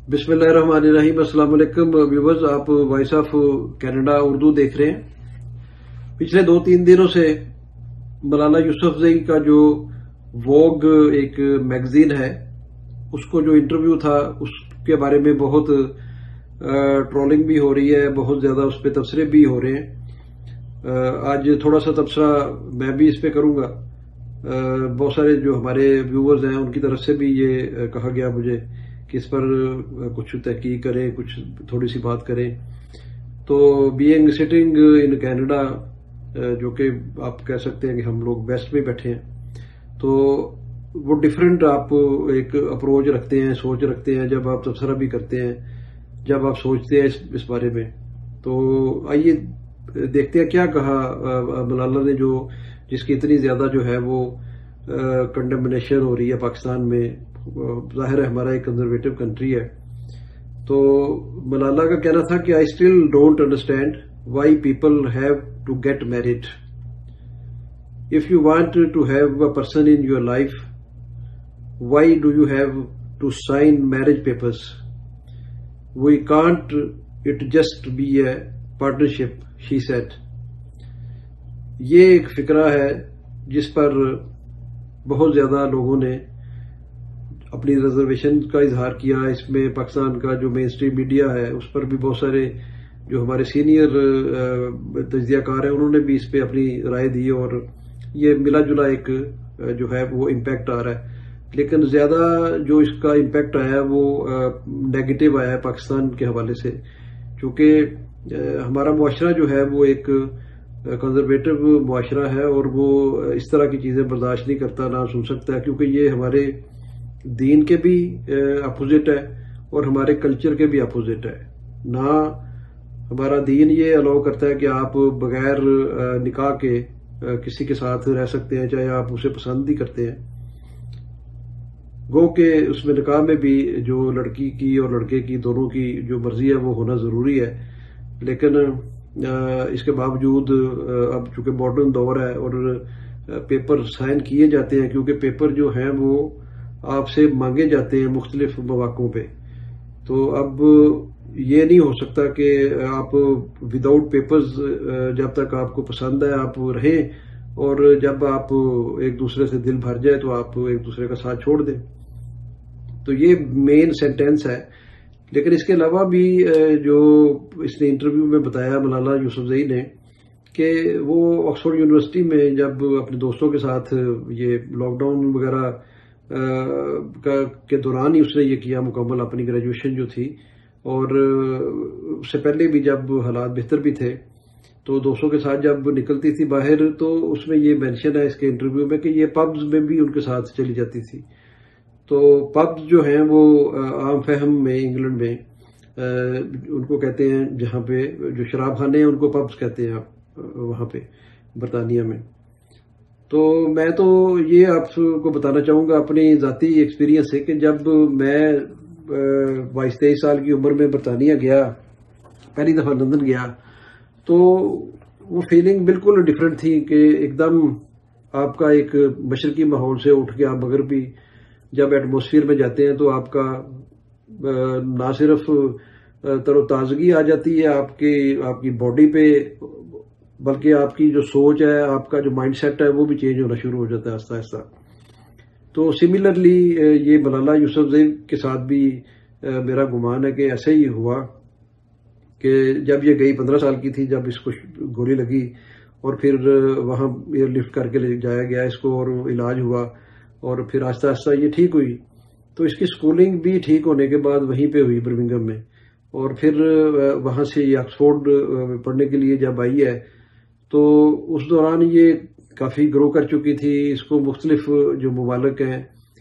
بسم اللہ الرحمن الرحیم۔ السلام علیکم ویورز، آپ وائس آف کینیڈا اردو دیکھ رہے ہیں۔ پچھلے 2-3 دنوں سے ملالہ یوسفزئی کا جو ووگ ایک میگزین ہے اس کو جو انٹرویو تھا اس کے بارے میں بہت ٹرولنگ بھی ہو رہی ہے، بہت زیادہ اس پہ تبصرے بھی ہو رہے ہیں۔ آج تھوڑا سا تبصرہ میں بھی اس پہ کروں گا۔ بہت سارے جو ہمارے ویورز ہیں ان کی طرف سے بھی یہ کہا گیا مجھے کہ اس پر کچھ تحقیق کریں، کچھ تھوڑی سی بات کریں۔ تو بینگ سٹنگ ان کینیڈا، جو کہ آپ کہہ سکتے ہیں کہ ہم لوگ ویسٹ میں بیٹھے ہیں، تو وہ ڈیفرنٹ آپ ایک اپروچ رکھتے ہیں، سوچ رکھتے ہیں جب آپ تبصرہ بھی کرتے ہیں، جب آپ سوچتے ہیں اس بارے میں۔ تو آئیے دیکھتے ہیں کیا کہا ملالہ نے، جس کی اتنی زیادہ جو ہے وہ کنڈمنیشن ہو رہی ہے پاکستان میں۔ ظاہر ہے ہمارا ایک کنزرویٹو کنٹری ہے۔ تو ملالہ کا کہنا تھا کہ I still don't understand why people have to get married. If you want to have a person in your life, why do you have to sign marriage papers? We can't it just be a partnership, she said. یہ ایک فقرہ ہے جس پر بہت زیادہ لوگوں نے اپنی reservation کا اظہار کیا۔ اس میں پاکستان کا جو مین اسٹریم میڈیا ہے اس پر بھی بہت سارے جو ہمارے سینئر تجزیہ کار ہیں انہوں نے بھی اس پہ اپنی رائے دی، اور یہ ملا جلا ایک جو ہے وہ امپیکٹ آ رہا ہے۔ لیکن زیادہ جو اس کا امپیکٹ آیا ہے وہ نیگیٹو آیا ہے پاکستان کے حوالے سے، چونکہ ہمارا معاشرہ جو ہے وہ ایک کنزرویٹو معاشرہ ہے، اور وہ اس طرح کی چیزیں برداشت نہیں کرتا، نہ سن سکتا ہے، کیونکہ یہ ہمارے دین کے بھی اپوزٹ ہے اور ہمارے کلچر کے بھی اپوزٹ ہے۔ نہ ہمارا دین یہ الاؤ کرتا ہے کہ آپ بغیر نکاح کے کسی کے ساتھ رہ سکتے ہیں، چاہے آپ اسے پسند ہی کرتے ہیں۔ گو کہ اس میں نکاح میں بھی جو لڑکی کی اور لڑکے کی دونوں کی جو مرضی ہے وہ ہونا ضروری ہے، لیکن اس کے باوجود اب چونکہ ماڈرن دور ہے اور پیپر سائن کیے جاتے ہیں، کیونکہ پیپر جو ہیں وہ آپ سے مانگے جاتے ہیں مختلف مواقعوں پہ، تو اب یہ نہیں ہو سکتا کہ آپ وداؤٹ پیپرز جب تک آپ کو پسند ہے آپ رہیں، اور جب آپ ایک دوسرے سے دل بھر جائے تو آپ ایک دوسرے کا ساتھ چھوڑ دیں۔ تو یہ مین سینٹینس ہے۔ لیکن اس کے علاوہ بھی جو اس نے انٹرویو میں بتایا ملالہ یوسفزئی نے، کہ وہ آکسفورڈ یونیورسٹی میں جب اپنے دوستوں کے ساتھ یہ لاک ڈاؤن وغیرہ کے دوران ہی اس نے یہ کیا مکمل اپنی گریجویشن جو تھی، اور اس سے پہلے بھی جب حالات بہتر بھی تھے تو دوستوں کے ساتھ جب نکلتی تھی باہر تو اس میں یہ مینشن ہے اس کے انٹرویو میں کہ یہ پبز میں بھی ان کے ساتھ چلی جاتی تھی۔ تو پبز جو ہیں وہ عام فہم میں انگلینڈ میں ان کو کہتے ہیں، جہاں پہ جو شراب خانے ہیں ان کو پبز کہتے ہیں وہاں پہ برطانیہ میں۔ تو میں تو یہ آپ کو بتانا چاہوں گا اپنی ذاتی ایکسپیرینس سے کہ جب میں 22-23 سال کی عمر میں برطانیہ گیا، پہلی دفعہ لندن گیا، تو وہ فیلنگ بالکل ڈیفرنٹ تھی کہ ایک دم آپ کا ایک مشرقی ماحول سے اٹھ کے آپ مغربی جب ایٹماسفیئر میں جاتے ہیں تو آپ کا نہ صرف تر و تازگی آ جاتی ہے آپ کی باڈی پہ، بلکہ آپ کی جو سوچ ہے، آپ کا جو مائنڈ سیٹ ہے وہ بھی چینج ہونا شروع ہو جاتا ہے آہستہ آہستہ۔ تو سملرلی یہ ملالہ یوسفزئی کے ساتھ بھی میرا گمان ہے کہ ایسے ہی ہوا کہ جب یہ گئی 15 سال کی تھی جب اس کو گولی لگی، اور پھر وہاں ایئر لفٹ کر کے لے جایا گیا اس کو اور علاج ہوا، اور پھر آہستہ آہستہ یہ ٹھیک ہوئی۔ تو اس کی سکولنگ بھی ٹھیک ہونے کے بعد وہیں پہ ہوئی برمنگھم میں، اور پھر وہاں سے یہ آکسفورڈ پڑھنے کے لیے جب آئی ہے تو اس دوران یہ کافی گرو کر چکی تھی۔ اس کو مختلف جو ممالک ہیں،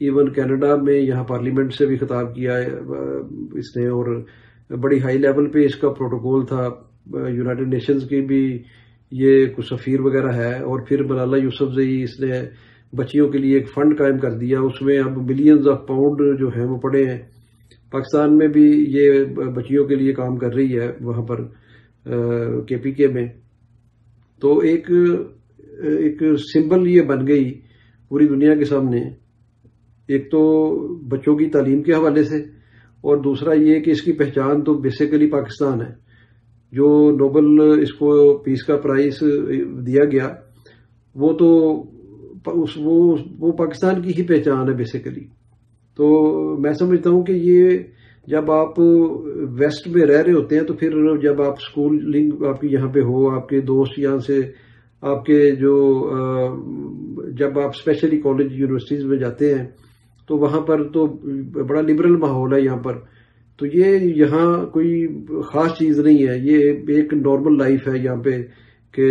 ایون کینیڈا میں یہاں پارلیمنٹ سے بھی خطاب کیا ہے اس نے، اور بڑی ہائی لیول پہ اس کا پروٹوکول تھا، یونائٹڈ نیشنز کی بھی یہ کچھ سفیر وغیرہ ہے۔ اور پھر ملالہ یوسفزئی اس نے بچیوں کے لیے ایک فنڈ قائم کر دیا، اس میں اب ملینز آف پاؤنڈ جو ہیں وہ پڑے ہیں۔ پاکستان میں بھی یہ بچیوں کے لیے کام کر رہی ہے وہاں پر KPK میں۔ تو ایک سمبل یہ بن گئی پوری دنیا کے سامنے، ایک تو بچوں کی تعلیم کے حوالے سے، اور دوسرا یہ کہ اس کی پہچان تو بیسیکلی پاکستان ہے. جو نوبل اس کو پیس کا پرائز دیا گیا وہ تو وہ پاکستان کی ہی پہچان ہے بیسیکلی. تو میں سمجھتا ہوں کہ یہ جب آپ ویسٹ میں رہ رہے ہوتے ہیں تو پھر جب آپ اسکولنگ آپ کی یہاں پہ ہو، آپ کے دوست یہاں سے آپ کے جو جب آپ اسپیشلی کالج یونیورسٹیز میں جاتے ہیں تو وہاں پر تو بڑا لبرل ماحول ہے یہاں پر. تو یہ یہاں کوئی خاص چیز نہیں ہے، یہ ایک نارمل لائف ہے یہاں پہ کہ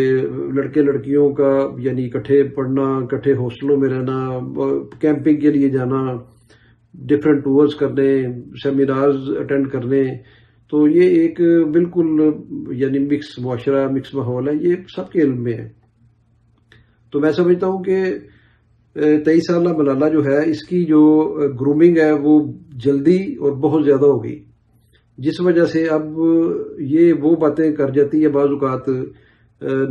لڑکے لڑکیوں کا یعنی اکٹھے پڑھنا، اکٹھے ہاسٹلوں میں رہنا، کیمپنگ کے لیے جانا، ڈفرینٹ ٹورز کرنے، سیمینارز اٹینڈ کرنے. تو یہ ایک بالکل یعنی مکس معاشرہ، مکس ماحول ہے، یہ سب کے علم میں ہے. تو میں سمجھتا ہوں کہ 23 سالہ ملالہ جو ہے اس کی جو گرومنگ ہے وہ جلدی اور بہت زیادہ ہو گئی، جس وجہ سے اب یہ وہ باتیں کر جاتی ہے بعض اوقات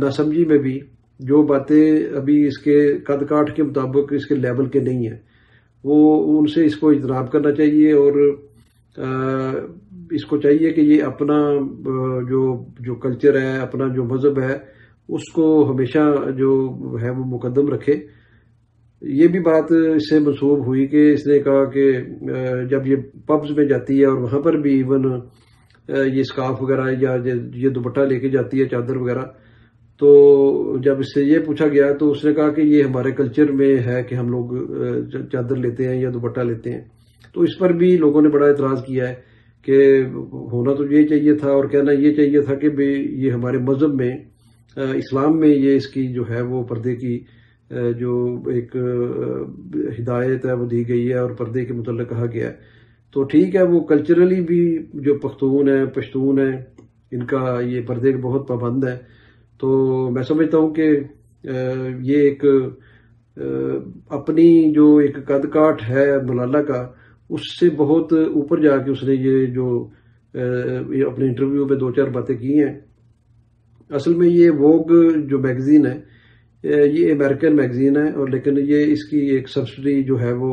ناسمجھی میں بھی، جو باتیں ابھی اس کے قد کاٹ کے مطابق اس کے لیول کے نہیں ہیں. وہ ان سے اس کو اجتناب کرنا چاہیے اور اس کو چاہیے کہ یہ اپنا جو کلچر ہے، اپنا جو مذہب ہے، اس کو ہمیشہ جو ہے وہ مقدم رکھے. یہ بھی بات اس سے منسوب ہوئی کہ اس نے کہا کہ جب یہ پبز میں جاتی ہے اور وہاں پر بھی ایون یہ اسکارف وغیرہ یا یہ دوپٹہ لے کے جاتی ہے، چادر وغیرہ، تو جب اس سے یہ پوچھا گیا تو اس نے کہا کہ یہ ہمارے کلچر میں ہے کہ ہم لوگ چادر لیتے ہیں یا دوپٹہ لیتے ہیں. تو اس پر بھی لوگوں نے بڑا اعتراض کیا ہے کہ ہونا تو یہ چاہیے تھا اور کہنا یہ چاہیے تھا کہ یہ ہمارے مذہب میں، اسلام میں یہ اس کی جو ہے وہ پردے کی جو ایک ہدایت ہے وہ دی گئی ہے اور پردے کے متعلق کہا گیا ہے. تو ٹھیک ہے، وہ کلچرلی بھی جو پشتون ہیں ان کا یہ پردے کے بہت پابند ہے. تو میں سمجھتا ہوں کہ یہ ایک اپنی جو ایک قد کاٹ ہے ملالہ کا، اس سے بہت اوپر جا کے اس نے یہ جو اپنے انٹرویو میں 2-4 باتیں کی ہیں. اصل میں یہ ووگ جو میگزین ہے یہ امریکن میگزین ہے، اور لیکن یہ اس کی ایک سبسڈری جو ہے وہ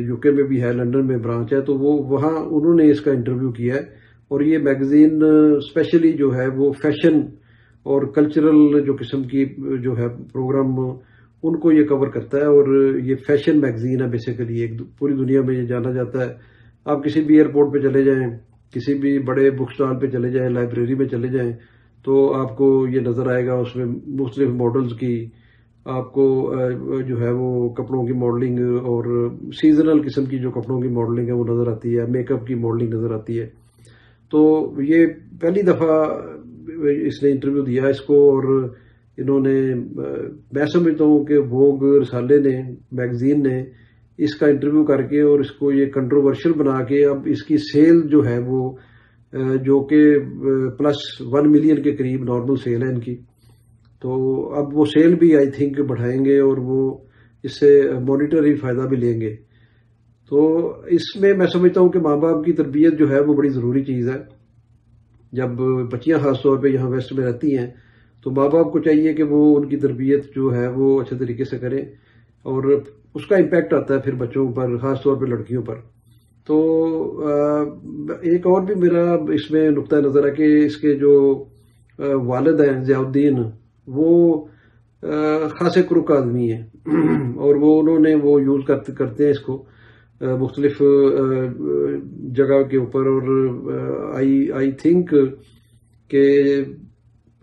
یو کے میں بھی ہے، لندن میں برانچ ہے. تو وہ وہاں انہوں نے اس کا انٹرویو کیا ہے، اور یہ میگزین اسپیشلی جو ہے وہ فیشن اور کلچرل جو قسم کی جو ہے پروگرام ان کو یہ کور کرتا ہے. اور یہ فیشن میگزین ہے بیسیکلی، ایک پوری دنیا میں یہ جانا جاتا ہے. آپ کسی بھی ایئرپورٹ پہ چلے جائیں، کسی بھی بڑے بک سٹال پہ چلے جائیں، لائبریری میں چلے جائیں، تو آپ کو یہ نظر آئے گا اس میں مختلف ماڈلز کی، آپ کو جو ہے وہ کپڑوں کی ماڈلنگ اور سیزنل قسم کی جو کپڑوں کی ماڈلنگ ہے وہ نظر آتی ہے، میک اپ کی ماڈلنگ نظر آتی ہے. تو یہ پہلی دفعہ اس نے انٹرویو دیا اس کو، اور انہوں نے میں سمجھتا ہوں کہ ووگ رسالے نے، میگزین نے اس کا انٹرویو کر کے اور اس کو یہ کنٹروورشل بنا کے اب اس کی سیل جو ہے وہ جو کہ +1 ملین کے قریب نارمل سیل ہے ان کی. تو اب وہ سیل بھی آئی تھنک بڑھائیں گے اور وہ اس سے مانیٹری فائدہ بھی لیں گے. تو اس میں میں سمجھتا ہوں کہ ماں باپ کی تربیت جو ہے وہ بڑی ضروری چیز ہے. جب بچیاں خاص طور پہ یہاں ویسٹ میں رہتی ہیں تو ماں باپ کو چاہیے کہ وہ ان کی تربیت جو ہے وہ اچھے طریقے سے کریں، اور اس کا امپیکٹ آتا ہے پھر بچوں پر، خاص طور پہ لڑکیوں پر. تو ایک اور بھی میرا اس میں نقطہ نظر ہے کہ اس کے جو والد ہیں ضیاء الدین، وہ خاصے کرک آدمی ہیں اور وہ انہوں نے وہ یوز کرتے ہیں اس کو مختلف جگہ کے اوپر. اور آئی تھنک کہ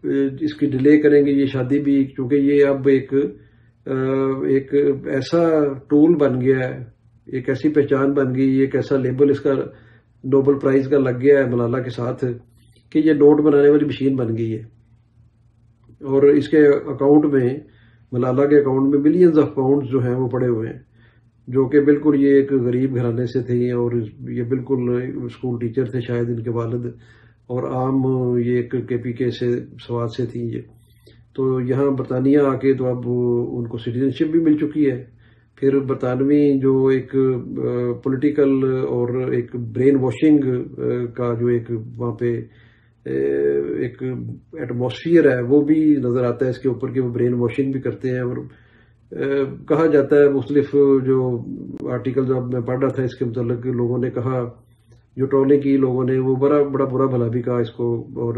اس کی ڈیلے کریں گے یہ شادی بھی، کیونکہ یہ اب ایک ایسا ٹول بن گیا ہے، ایک ایسی پہچان بن گئی، ایک ایسا لیبل اس کا نوبل پرائز کا لگ گیا ہے ملالہ کے ساتھ کہ یہ نوٹ بنانے والی مشین بن گئی ہے. اور اس کے اکاؤنٹ میں، ملالہ کے اکاؤنٹ میں ملینز آف پاؤنڈز جو ہیں وہ پڑے ہوئے ہیں، جو کہ بالکل یہ ایک غریب گھرانے سے تھے، اور یہ بالکل اسکول ٹیچر تھے شاید ان کے والد، اور عام یہ ایک KPK سے سوات سے تھیں یہ. تو یہاں برطانیہ آ کے تو اب ان کو سٹیزن شپ بھی مل چکی ہے. پھر برطانوی جو ایک پولیٹیکل اور ایک برین واشنگ کا جو ایک وہاں پہ ایک ایٹماسفیئر ہے وہ بھی نظر آتا ہے اس کے اوپر کہ وہ برین واشنگ بھی کرتے ہیں. اور کہا جاتا ہے مختلف جو آرٹیکل اب میں پڑھ رہا تھا اس کے متعلق، لوگوں نے کہا جو ٹرولنگ کی لوگوں نے وہ بڑا بڑا برا بھلا بھی کہا اس کو، اور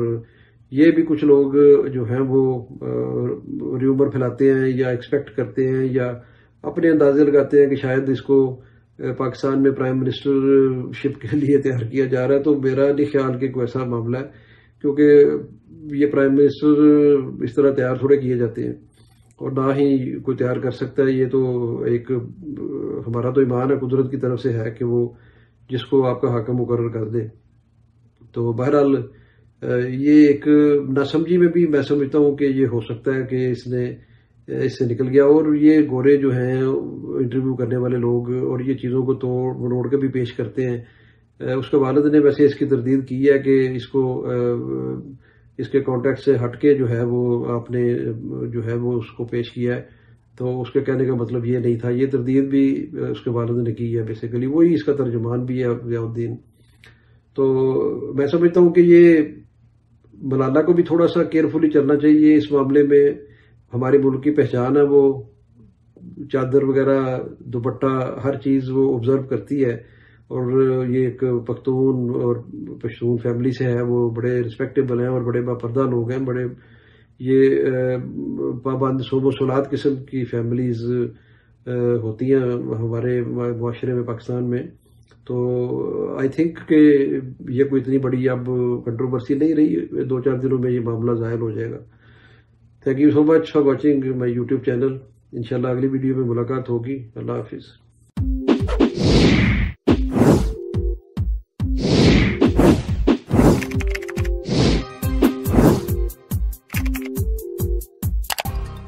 یہ بھی کچھ لوگ جو ہیں وہ ریومر پھیلاتے ہیں یا ایکسپیکٹ کرتے ہیں یا اپنے اندازے لگاتے ہیں کہ شاید اس کو پاکستان میں پرائم منسٹر شپ کے لیے تیار کیا جا رہا ہے. تو میرا نہیں خیال کہ کوئی ایسا معاملہ ہے، کیونکہ یہ پرائم منسٹر اس طرح تیار تھوڑے کیے جاتے ہیں اور نہ ہی کوئی تیار کر سکتا ہے. یہ تو ایک ہمارا تو ایمان ہے، قدرت کی طرف سے ہے کہ وہ جس کو آپ کا حاکم مقرر کر دے. تو بہرحال یہ ایک ناسمجھی میں بھی میں سمجھتا ہوں کہ یہ ہو سکتا ہے کہ اس سے نکل گیا. اور یہ گورے جو ہیں انٹرویو کرنے والے لوگ اور یہ چیزوں کو توڑ مروڑ کے بھی پیش کرتے ہیں. اس کے والد نے ویسے اس کی تردید کی ہے کہ اس کو اس کے کانٹیکٹ سے ہٹ کے جو ہے وہ آپ نے جو ہے وہ اس کو پیش کیا ہے. تو اس کے کہنے کا مطلب یہ نہیں تھا. یہ تردید بھی اس کے والد نے کی ہے، بیسیکلی وہی اس کا ترجمان بھی ہے ضیاء الدین. تو میں سمجھتا ہوں کہ یہ ملالہ کو بھی تھوڑا سا کیئرفلی چلنا چاہیے اس معاملے میں. ہمارے ملک کی پہچان ہے، وہ چادر وغیرہ دوپٹہ ہر چیز وہ آبزرو کرتی ہے، اور یہ ایک پختون اور پشتون فیملی سے ہے. وہ بڑے رسپیکٹیبل ہیں اور بڑے باپردہ لوگ ہیں، بڑے یہ پابند صوب و صلات قسم کی فیملیز ہوتی ہیں ہمارے معاشرے میں پاکستان میں. تو آئی تھنک کہ یہ کوئی اتنی بڑی اب کنٹروورسی نہیں رہی، 2-4 دنوں میں یہ معاملہ ظاہر ہو جائے گا. Thank you so much for watching my YouTube channel. انشاءاللہ اگلی ویڈیو میں ملاقات ہوگی. اللہ حافظ.